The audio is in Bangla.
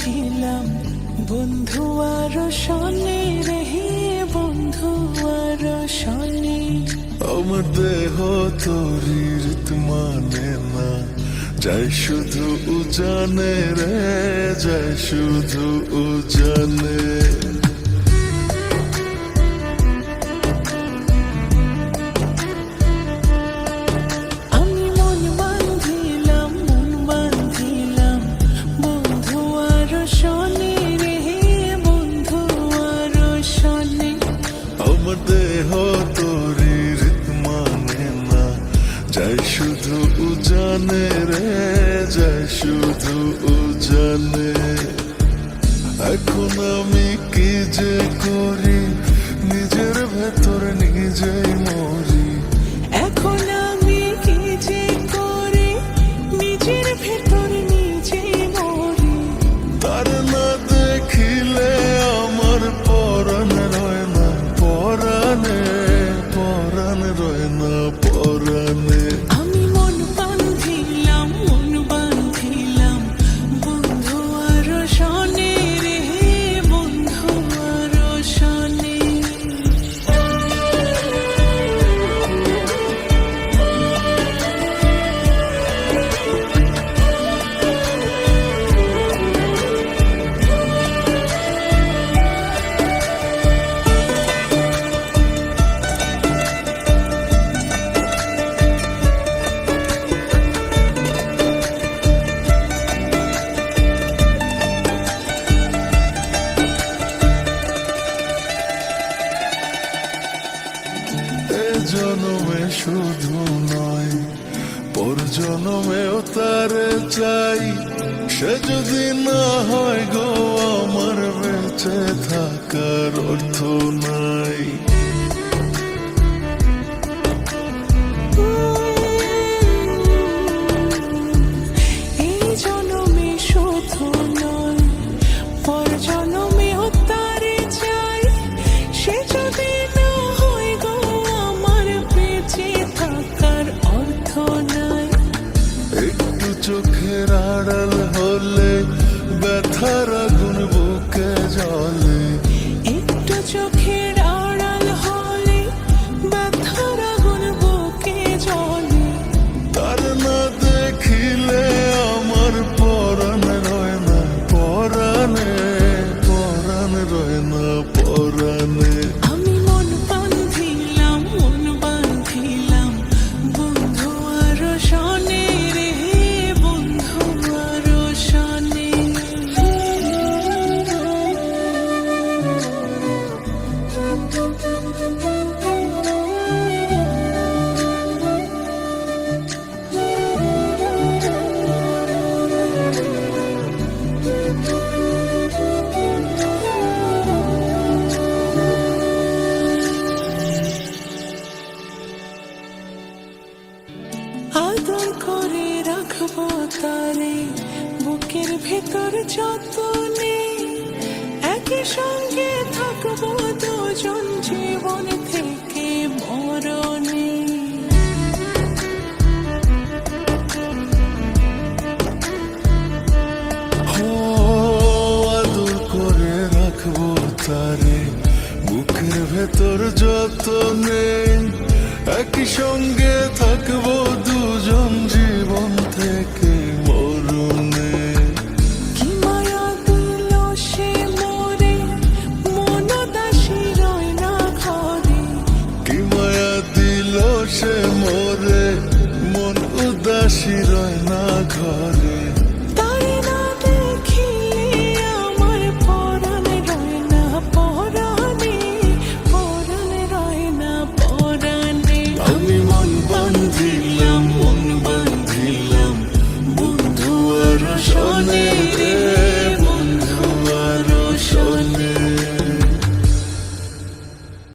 বাঁধিলাম বন্ধু আর শনি রে, বন্ধু আর শনি। আমার দেহ তরির মানে না, যাই শুধু উজানে রে, যাই শুধু উজানে। আমি মন বাঁধিলাম বন্ধু আর শনি রে, বন্ধু আর শনি। আমার দেহ তরির মানে না, যাই শুধু উজানে রে, যাই শুধু উজানে। এখন আমি কি যে করি, নিজের ভেতর নিজেই মরি। এখন আমি কি যে করি, নিজের ভেতর নিজেই মরি। তার না দেখিলে আমার পরাণ রয় না পরাণে, পরাণ রয় না পরাণে। আমি মন বাঁধিলাম বন্ধু আর শনি রে, বন্ধু আর শনি। এ জনমে শুধু নয়, পর জনমেও তারে চাই। সে যদি না হয় গো আমার, বেঁচে থাকার অর্থ নাই। এই জনমে শুধু নয়, পর জনমেও তারে চাই। সে যদি না হয় গো আমার, বেঁচে থাকার অর্থ নাই। একটু চোখের আড়াল হলে ব্যথার আগুন বুকে জ্বলে। একটু চোখের আড়াল হলে ব্যথার আগুন বুকে জ্বলে। তার না দেখিলে আমার পরাণ রয় না পরাণে, পরাণ রয় না পরাণে। আমি মন বাঁধিলাম বন্ধু আর শনি রে, বন্ধু আর শনি। আদর করে রাখবো তারে বুকের ভেতর যতনে, একই সঙ্গে থাকবো দুজন জীবন থেকে মরণে। আদর করে রাখবো তারে বুকের ভেতর যতনে, একই সঙ্গে